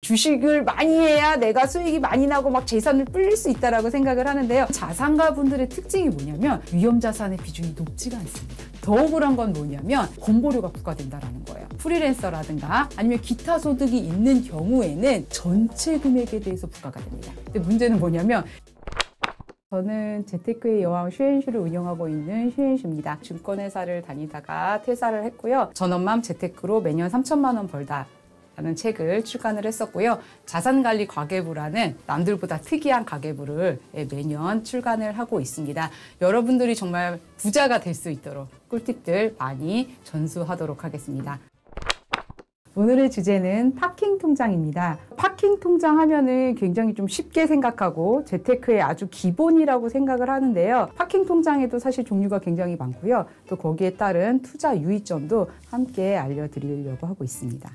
주식을 많이 해야 내가 수익이 많이 나고 막 재산을 불릴 수 있다라고 생각을 하는데요. 자산가분들의 특징이 뭐냐면 위험 자산의 비중이 높지가 않습니다. 더 억울한 건 뭐냐면 건보료가 부과된다라는 거예요. 프리랜서라든가 아니면 기타 소득이 있는 경우에는 전체 금액에 대해서 부과가 됩니다. 근데 문제는 뭐냐면 저는 재테크의 여왕 슈엔슈를 운영하고 있는 슈엔슈입니다. 증권회사를 다니다가 퇴사를 했고요. 전업맘 재테크로 매년 3천만 원 벌다 라는 책을 출간을 했었고요. 자산관리 가계부라는 남들보다 특이한 가계부를 매년 출간을 하고 있습니다. 여러분들이 정말 부자가 될 수 있도록 꿀팁들 많이 전수하도록 하겠습니다. 오늘의 주제는 파킹 통장입니다. 파킹 통장 하면은 굉장히 좀 쉽게 생각하고 재테크의 아주 기본이라고 생각을 하는데요. 파킹 통장에도 사실 종류가 굉장히 많고요. 또 거기에 따른 투자 유의점도 함께 알려드리려고 하고 있습니다.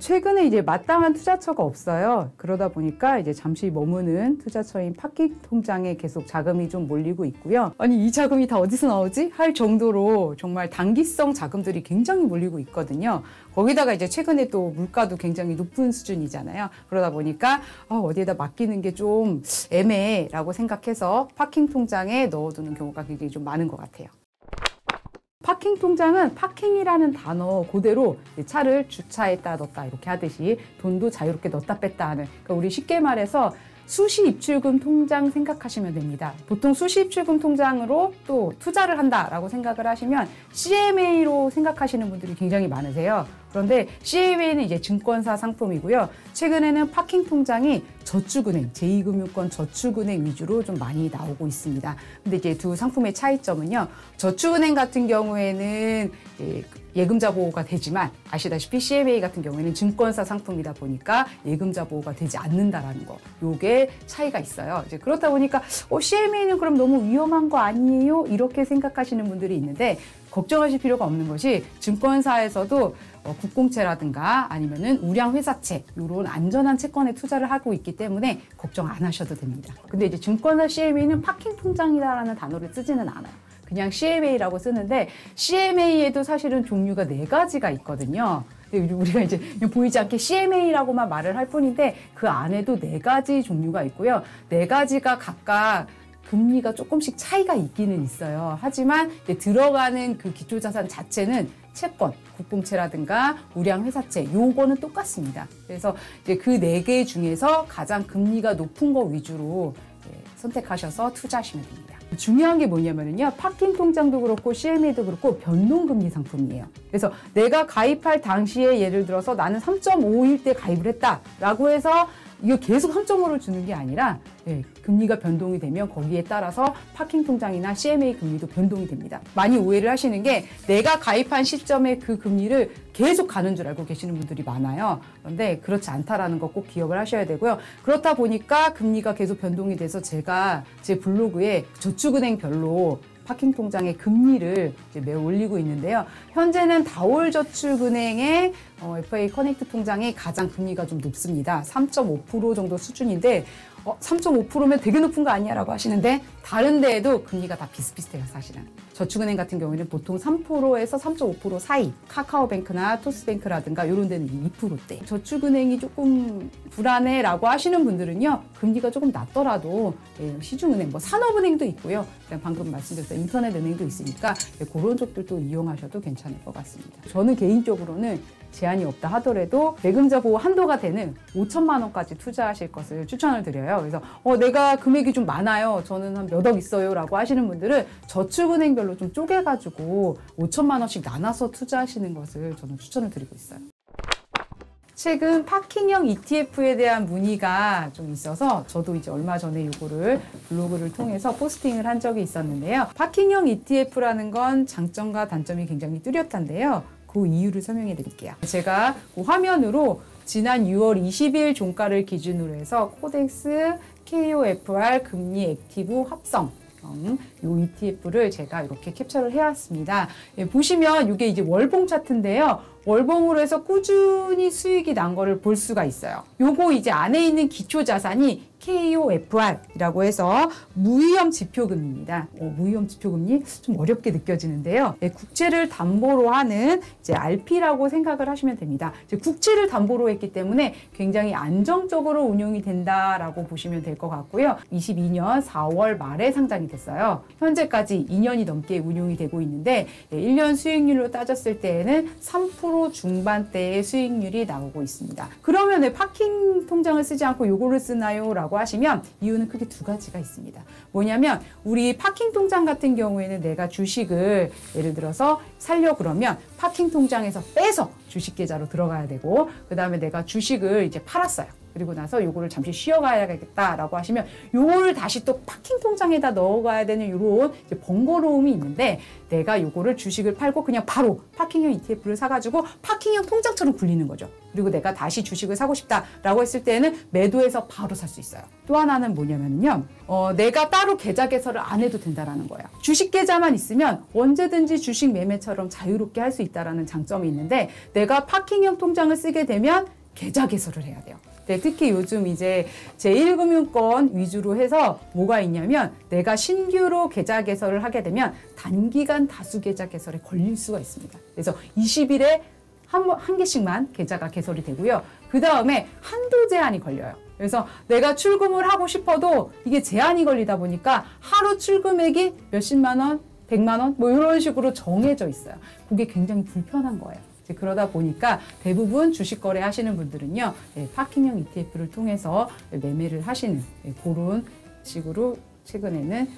최근에 이제 마땅한 투자처가 없어요. 그러다 보니까 이제 잠시 머무는 투자처인 파킹 통장에 계속 자금이 좀 몰리고 있고요. 아니, 이 자금이 다 어디서 나오지? 할 정도로 정말 단기성 자금들이 굉장히 몰리고 있거든요. 거기다가 이제 최근에 또 물가도 굉장히 높은 수준이잖아요. 그러다 보니까 어디에다 맡기는 게 좀 애매해라고 생각해서 파킹 통장에 넣어두는 경우가 굉장히 좀 많은 것 같아요. 파킹 통장은 파킹이라는 단어 그대로 차를 주차했다 넣었다 이렇게 하듯이 돈도 자유롭게 넣었다 뺐다 하는, 그러니까 우리 쉽게 말해서 수시 입출금 통장 생각하시면 됩니다. 보통 수시 입출금 통장으로 또 투자를 한다라고 생각을 하시면 CMA로 생각하시는 분들이 굉장히 많으세요. 그런데 CMA는 이제 증권사 상품이고요. 최근에는 파킹 통장이 저축은행, 제2금융권 저축은행 위주로 좀 많이 나오고 있습니다. 근데 이제 두 상품의 차이점은요. 저축은행 같은 경우에는 예금자 보호가 되지만 아시다시피 CMA 같은 경우에는 증권사 상품이다 보니까 예금자 보호가 되지 않는다라는 거. 요게 차이가 있어요. 이제 그렇다 보니까 CMA는 그럼 너무 위험한 거 아니에요? 이렇게 생각하시는 분들이 있는데 걱정하실 필요가 없는 것이 증권사에서도 국공채라든가 아니면은 우량회사채 이런 안전한 채권에 투자를 하고 있기 때문에 걱정 안 하셔도 됩니다. 근데 이제 증권사 CMA는 파킹 통장이라는 단어를 쓰지는 않아요. 그냥 CMA라고 쓰는데 CMA에도 사실은 종류가 4가지가 있거든요. 우리가 이제 보이지 않게 CMA라고만 말을 할 뿐인데 그 안에도 4가지 종류가 있고요. 4가지가 각각 금리가 조금씩 차이가 있기는 있어요. 하지만 들어가는 그 기초자산 자체는 채권, 국공채라든가 우량회사채 요거는 똑같습니다. 그래서 이제 그 4개 중에서 가장 금리가 높은 거 위주로 선택하셔서 투자하시면 됩니다. 중요한 게 뭐냐면요. 파킹 통장도 그렇고 CMA도 그렇고 변동금리 상품이에요. 그래서 내가 가입할 당시에 예를 들어서 나는 3.5일 때 가입을 했다라고 해서 이거 계속 3.5를 주는 게 아니라 금리가 변동이 되면 거기에 따라서 파킹 통장이나 CMA 금리도 변동이 됩니다. 많이 오해를 하시는 게 내가 가입한 시점에 그 금리를 계속 가는 줄 알고 계시는 분들이 많아요. 그런데 그렇지 않다라는 거 꼭 기억을 하셔야 되고요. 그렇다 보니까 금리가 계속 변동이 돼서 제가 제 블로그에 저축은행별로 파킹 통장의 금리를 이제 매우 올리고 있는데요. 현재는 다올저축은행의 FA 커넥트 통장이 가장 금리가 좀 높습니다. 3.5% 정도 수준인데 3.5%면 되게 높은 거 아니야 라고 하시는데 다른 데에도 금리가 다 비슷비슷해요. 사실은 저축은행 같은 경우에는 보통 3%에서 3.5% 사이, 카카오뱅크나 토스뱅크라든가 이런 데는 2%대. 저축은행이 조금 불안해 라고 하시는 분들은요, 금리가 조금 낮더라도 시중은행, 산업은행도 있고요. 방금 말씀드렸던 인터넷은행도 있으니까 그런 쪽들도 이용하셔도 괜찮을 것 같습니다. 저는 개인적으로는 제한이 없다 하더라도 예금자 보호 한도가 되는 5천만 원까지 투자하실 것을 추천을 드려요. 그래서 내가 금액이 좀 많아요. 저는 한 몇 억 있어요. 라고 하시는 분들은 저축은행별로 좀 쪼개가지고 5천만 원씩 나눠서 투자하시는 것을 저는 추천을 드리고 있어요. 최근 파킹형 ETF에 대한 문의가 좀 있어서 저도 이제 얼마 전에 이거를 블로그를 통해서 포스팅을 한 적이 있었는데요. 파킹형 ETF라는 건 장점과 단점이 굉장히 뚜렷한데요. 그 이유를 설명해 드릴게요. 제가 그 화면으로 지난 6월 20일 종가를 기준으로 해서 코덱스 KOFR 금리 액티브 합성 이 ETF를 제가 이렇게 캡처를 해왔습니다. 보시면 이게 이제 월봉 차트인데요. 월봉으로 해서 꾸준히 수익이 난 거를 볼 수가 있어요. 요거 이제 안에 있는 기초 자산이 KOFR이라고 해서 무위험 지표금리입니다. 무위험 지표금리 좀 어렵게 느껴지는데요. 네, 국채를 담보로 하는 이제 RP라고 생각을 하시면 됩니다. 이제 국채를 담보로 했기 때문에 굉장히 안정적으로 운용이 된다라고 보시면 될 것 같고요. 22년 4월 말에 상장이 됐어요. 현재까지 2년이 넘게 운용이 되고 있는데 1년 수익률로 따졌을 때에는 3% 중반대의 수익률이 나오고 있습니다. 그러면 왜 파킹 통장을 쓰지 않고 요거를 쓰나요? 라고 하시면 이유는 크게 두 가지가 있습니다. 뭐냐면 우리 파킹 통장 같은 경우에는 내가 주식을 예를 들어서 살려고 그러면 파킹 통장에서 빼서 주식 계좌로 들어가야 되고, 그 다음에 내가 주식을 이제 팔았어요. 그리고 나서 요거를 잠시 쉬어가야겠다라고 하시면 요거를 다시 또 파킹 통장에다 넣어가야 되는 요런 이제 번거로움이 있는데, 내가 요거를 주식을 팔고 그냥 바로 파킹형 ETF를 사가지고 파킹형 통장처럼 굴리는 거죠. 그리고 내가 다시 주식을 사고 싶다라고 했을 때는 매도해서 바로 살 수 있어요. 또 하나는 뭐냐면요, 내가 따로 계좌 개설을 안 해도 된다라는 거예요. 주식 계좌만 있으면 언제든지 주식 매매처럼 자유롭게 할 수 있다라는 장점이 있는데, 내가 파킹형 통장을 쓰게 되면 계좌 개설을 해야 돼요. 네, 특히 요즘 이제 제1금융권 위주로 해서 뭐가 있냐면, 내가 신규로 계좌 개설을 하게 되면 단기간 다수 계좌 개설에 걸릴 수가 있습니다. 그래서 20일에 한 개씩만 계좌가 개설이 되고요. 그 다음에 한도 제한이 걸려요. 그래서 내가 출금을 하고 싶어도 이게 제한이 걸리다 보니까 하루 출금액이 몇십만 원, 100만 원 뭐 이런 식으로 정해져 있어요. 그게 굉장히 불편한 거예요. 그러다 보니까 대부분 주식 거래 하시는 분들은요, 파킹형 ETF를 통해서 매매를 하시는 그런 식으로 최근에는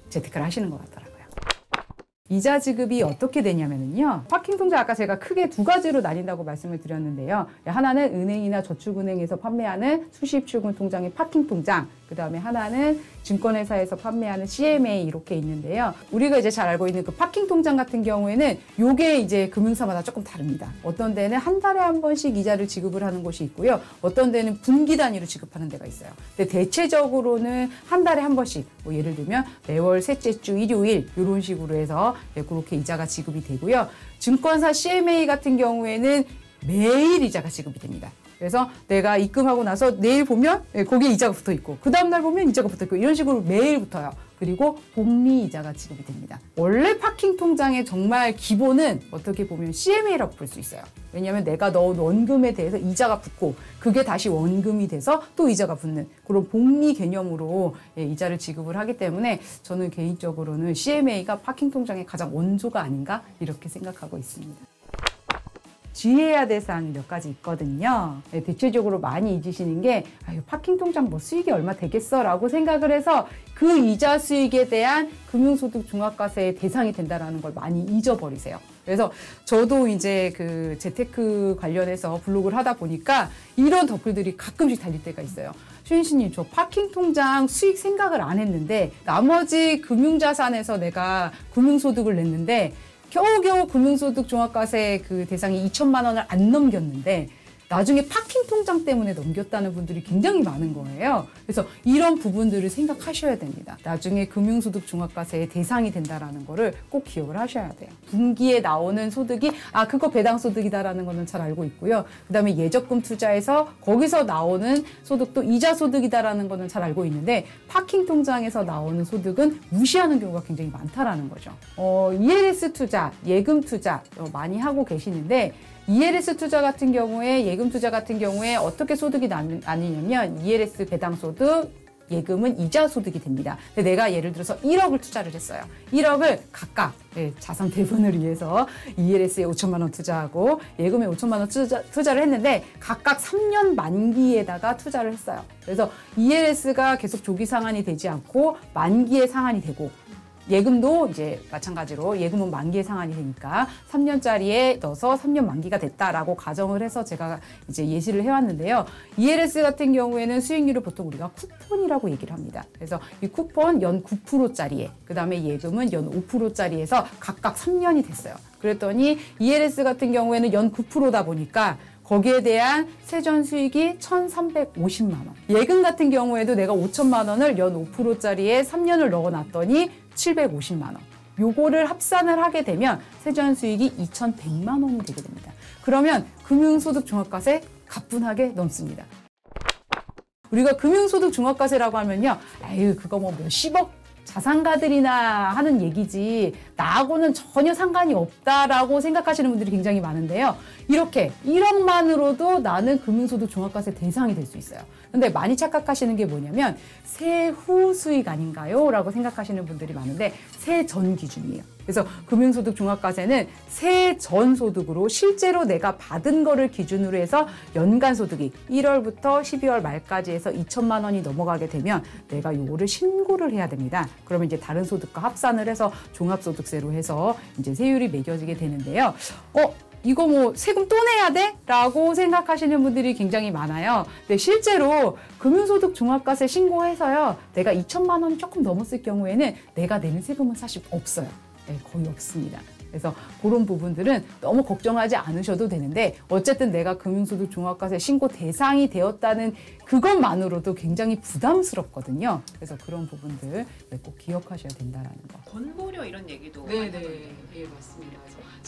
재테크를 하시는 것 같더라고요. 이자 지급이 어떻게 되냐면요, 파킹 통장 아까 제가 크게 두 가지로 나뉜다고 말씀을 드렸는데요. 하나는 은행이나 저축은행에서 판매하는 수시입출금 통장의 파킹 통장, 그 다음에 하나는 증권회사에서 판매하는 CMA 이렇게 있는데요. 우리가 이제 잘 알고 있는 그 파킹 통장 같은 경우에는 요게 이제 금융사마다 조금 다릅니다. 어떤 데는 한 달에 한 번씩 이자를 지급을 하는 곳이 있고요. 어떤 데는 분기 단위로 지급하는 데가 있어요. 근데 대체적으로는 한 달에 한 번씩, 뭐 예를 들면 매월 셋째 주 일요일 이런 식으로 해서 그렇게 이자가 지급이 되고요. 증권사 CMA 같은 경우에는 매일 이자가 지급이 됩니다. 그래서 내가 입금하고 나서 내일 보면 거기에 이자가 붙어 있고, 그 다음날 보면 이자가 붙어 있고, 이런 식으로 매일 붙어요. 그리고 복리 이자가 지급이 됩니다. 원래 파킹 통장의 정말 기본은 어떻게 보면 CMA라고 볼 수 있어요. 왜냐하면 내가 넣은 원금에 대해서 이자가 붙고 그게 다시 원금이 돼서 또 이자가 붙는 그런 복리 개념으로 이자를 지급을 하기 때문에 저는 개인적으로는 CMA가 파킹 통장의 가장 원조가 아닌가 이렇게 생각하고 있습니다. 주의해야 될 사항이 몇 가지 있거든요. 대체적으로 많이 잊으시는 게, 파킹 통장 뭐 수익이 얼마 되겠어 라고 생각을 해서 그 이자 수익에 대한 금융소득 종합과세의 대상이 된다는 걸 많이 잊어버리세요. 그래서 저도 이제 그 재테크 관련해서 블로그를 하다 보니까 이런 댓글들이 가끔씩 달릴 때가 있어요. 최인신님, 저 파킹 통장 수익 생각을 안 했는데 나머지 금융자산에서 내가 금융소득을 냈는데 겨우겨우 금융소득 종합과세 그 대상이 2천만 원을 안 넘겼는데 나중에 파킹 통장 때문에 넘겼다는 분들이 굉장히 많은 거예요. 그래서 이런 부분들을 생각하셔야 됩니다. 나중에 금융소득 종합과세의 대상이 된다는 거를 꼭 기억을 하셔야 돼요. 분기에 나오는 소득이 그거 배당소득이다라는 거는 잘 알고 있고요. 그 다음에 예적금 투자해서 거기서 나오는 소득도 이자소득이다라는 거는 잘 알고 있는데, 파킹 통장에서 나오는 소득은 무시하는 경우가 굉장히 많다라는 거죠. ELS 투자, 예금 투자 많이 하고 계시는데, ELS 투자 같은 경우에, 예금 투자 같은 경우에 어떻게 소득이 나뉘냐면, ELS 배당소득, 예금은 이자소득이 됩니다. 근데 내가 예를 들어서 1억을 투자를 했어요. 1억을 각각 자산 배분을 위해서 ELS에 5천만 원 투자하고 예금에 5천만 원 투자를 했는데 각각 3년 만기에다가 투자를 했어요. 그래서 ELS가 계속 조기 상환이 되지 않고 만기에 상환이 되고, 예금도 이제 마찬가지로 예금은 만기에 상환이 되니까 3년짜리에 넣어서 3년 만기가 됐다라고 가정을 해서 제가 이제 예시를 해왔는데요. ELS 같은 경우에는 수익률을 보통 우리가 쿠폰이라고 얘기를 합니다. 그래서 이 쿠폰 연 9%짜리에, 그 다음에 예금은 연 5%짜리에서 각각 3년이 됐어요. 그랬더니 ELS 같은 경우에는 연 9%다 보니까 거기에 대한 세전 수익이 1,350만 원. 예금 같은 경우에도 내가 5천만 원을 연 5%짜리에 3년을 넣어놨더니 750만 원. 요거를 합산을 하게 되면 세전 수익이 2,100만 원이 되게 됩니다. 그러면 금융소득 종합과세 가뿐하게 넘습니다. 우리가 금융소득 종합과세라고 하면요, 에휴 그거 뭐 몇십억 자산가들이나 하는 얘기지 나하고는 전혀 상관이 없다라고 생각하시는 분들이 굉장히 많은데요. 이렇게 1억만으로도 나는 금융소득 종합과세 대상이 될 수 있어요. 근데 많이 착각하시는 게 뭐냐면 세후 수익 아닌가요? 라고 생각하시는 분들이 많은데 세전 기준이에요. 그래서 금융소득 종합과세는 세전 소득으로 실제로 내가 받은 거를 기준으로 해서 연간 소득이 1월부터 12월 말까지 해서 2천만 원이 넘어가게 되면 내가 요거를 신고를 해야 됩니다. 그러면 이제 다른 소득과 합산을 해서 종합소득세로 해서 이제 세율이 매겨지게 되는데요. 이거 뭐 세금 또 내야 돼? 라고 생각하시는 분들이 굉장히 많아요. 근데 실제로 금융소득 종합과세 신고해서요, 내가 2천만 원이 조금 넘었을 경우에는 내가 내는 세금은 사실 없어요. 네, 거의 없습니다. 그래서 그런 부분들은 너무 걱정하지 않으셔도 되는데 어쨌든 내가 금융소득 종합과세 신고 대상이 되었다는 그것만으로도 굉장히 부담스럽거든요. 그래서 그런 부분들 꼭 기억하셔야 된다는 거. 건보료 이런 얘기도 네, 맞습니다.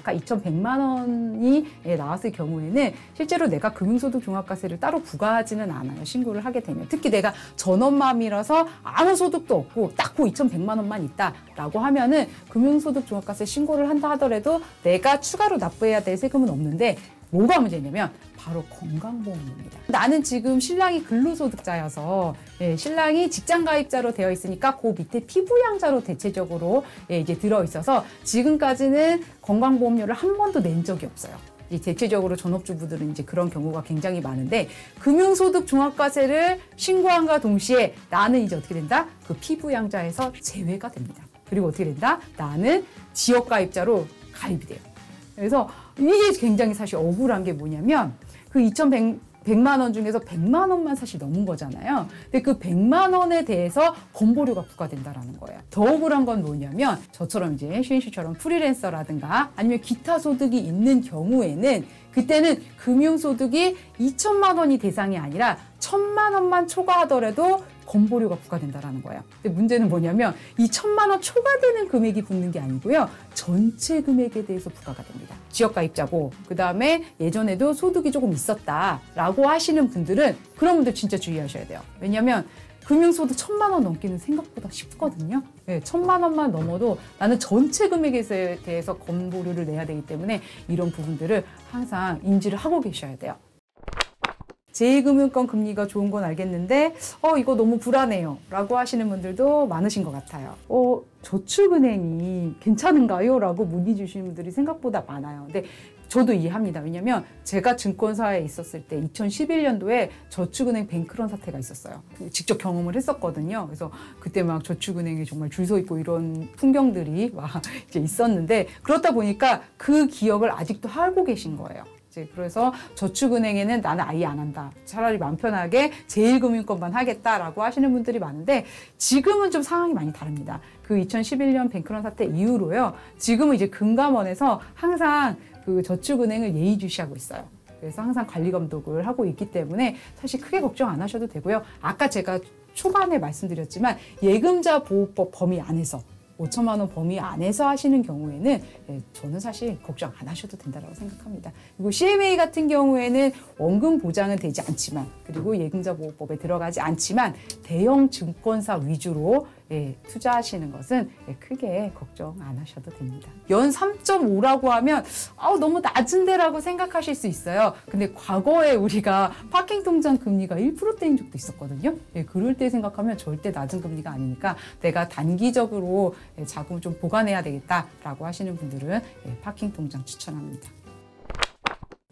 아까 2,100만 원이 나왔을 경우에는 실제로 내가 금융소득 종합과세를 따로 부과하지는 않아요. 신고를 하게 되면. 특히 내가 전업맘이라서 아무 소득도 없고 딱 그 2,100만 원만 있다라고 하면은 금융소득 종합과세 신고를 한다 하더라도 내가 추가로 납부해야 될 세금은 없는데 뭐가 문제냐면 바로 건강보험입니다. 나는 지금 신랑이 근로소득자여서 신랑이 직장가입자로 되어 있으니까 그 밑에 피부양자로 대체적으로 이제 들어있어서 지금까지는 건강보험료를 한 번도 낸 적이 없어요. 대체적으로 전업주부들은 이제 그런 경우가 굉장히 많은데 금융소득 종합과세를 신고함과 동시에 나는 이제 어떻게 된다? 그 피부양자에서 제외가 됩니다. 그리고 어떻게 된다? 나는 지역가입자로 가입이 돼요. 그래서 이게 굉장히 사실 억울한 게 뭐냐면 그 2,100만 원 중에서 100만 원만 사실 넘은 거잖아요. 근데 그 100만 원에 대해서 건보료가 부과된다라는 거예요. 더 억울한 건 뭐냐면 저처럼 이제 슈인 씨처럼 프리랜서라든가 아니면 기타 소득이 있는 경우에는 그때는 금융소득이 2천만 원이 대상이 아니라 1,000만 원만 초과하더라도 건보료가 부과된다라는 거예요. 근데 문제는 뭐냐면 이 1,000만 원 초과되는 금액이 붙는 게 아니고요. 전체 금액에 대해서 부과가 됩니다. 지역가입자고 그다음에 예전에도 소득이 조금 있었다라고 하시는 분들은 그런 분들 진짜 주의하셔야 돼요. 왜냐하면 금융소득 1,000만 원 넘기는 생각보다 쉽거든요. 네, 1,000만 원만 넘어도 나는 전체 금액에 대해서 건보료를 내야 되기 때문에 이런 부분들을 항상 인지를 하고 계셔야 돼요. 제2금융권 금리가 좋은 건 알겠는데 이거 너무 불안해요 라고 하시는 분들도 많으신 것 같아요. 저축은행이 괜찮은가요? 라고 문의 주시는 분들이 생각보다 많아요. 근데 저도 이해합니다. 왜냐면 제가 증권사에 있었을 때 2011년도에 저축은행 뱅크런 사태가 있었어요. 직접 경험을 했었거든요. 그래서 그때 막 저축은행에 정말 줄 서 있고 이런 풍경들이 막 이제 있었는데 그렇다 보니까 그 기억을 아직도 하고 계신 거예요. 그래서 저축은행에는 나는 아예 안 한다. 차라리 마음 편하게 제1금융권만 하겠다라고 하시는 분들이 많은데 지금은 좀 상황이 많이 다릅니다. 그 2011년 뱅크런 사태 이후로요. 지금은 이제 금감원에서 항상 그 저축은행을 예의주시하고 있어요. 그래서 항상 관리 감독을 하고 있기 때문에 사실 크게 걱정 안 하셔도 되고요. 아까 제가 초반에 말씀드렸지만 예금자 보호법 범위 안에서 5천만 원 범위 안에서 하시는 경우에는 저는 사실 걱정 안 하셔도 된다고 생각합니다. 그리고 CMA 같은 경우에는 원금 보장은 되지 않지만 그리고 예금자 보호법에 들어가지 않지만 대형 증권사 위주로 투자하시는 것은 크게 걱정 안 하셔도 됩니다. 연 3.5라고 하면 너무 낮은데라고 생각하실 수 있어요. 근데 과거에 우리가 파킹 통장 금리가 1%대인 적도 있었거든요. 그럴 때 생각하면 절대 낮은 금리가 아니니까 내가 단기적으로 자금을 좀 보관해야 되겠다라고 하시는 분들은 파킹 통장 추천합니다.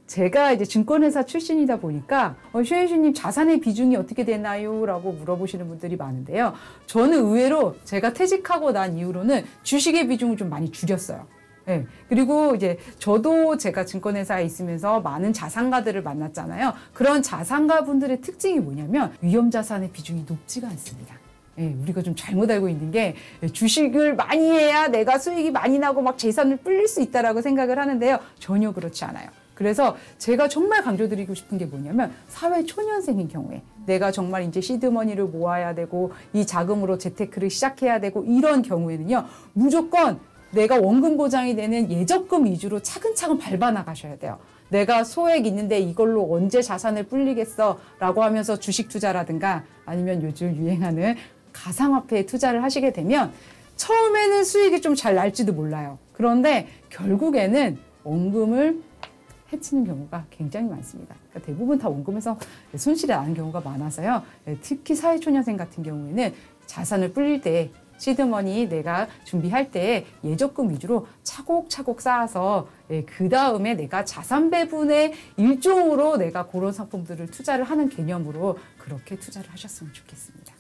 제가 이제 증권회사 출신이다 보니까 슈엔슈님 자산의 비중이 어떻게 되나요? 라고 물어보시는 분들이 많은데요. 저는 의외로 제가 퇴직하고 난 이후로는 주식의 비중을 좀 많이 줄였어요. 네. 그리고 이제 저도 제가 증권회사에 있으면서 많은 자산가들을 만났잖아요. 그런 자산가 분들의 특징이 뭐냐면 위험자산의 비중이 높지가 않습니다. 우리가 좀 잘못 알고 있는 게 주식을 많이 해야 내가 수익이 많이 나고 막 재산을 불릴 수 있다라고 생각을 하는데요. 전혀 그렇지 않아요. 그래서 제가 정말 강조드리고 싶은 게 뭐냐면 사회 초년생인 경우에 내가 정말 이제 시드머니를 모아야 되고 이 자금으로 재테크를 시작해야 되고 이런 경우에는요. 무조건 내가 원금 보장이 되는 예적금 위주로 차근차근 밟아 나가셔야 돼요. 내가 소액 있는데 이걸로 언제 자산을 불리겠어 라고 하면서 주식 투자라든가 아니면 요즘 유행하는 가상화폐에 투자를 하시게 되면 처음에는 수익이 좀 잘 날지도 몰라요. 그런데 결국에는 원금을 해치는 경우가 굉장히 많습니다. 그러니까 대부분 다 원금에서 손실이 나는 경우가 많아서요. 특히 사회초년생 같은 경우에는 자산을 불릴 때 시드머니 내가 준비할 때 예적금 위주로 차곡차곡 쌓아서 그 다음에 내가 자산 배분의 일종으로 내가 그런 상품들을 투자를 하는 개념으로 그렇게 투자를 하셨으면 좋겠습니다.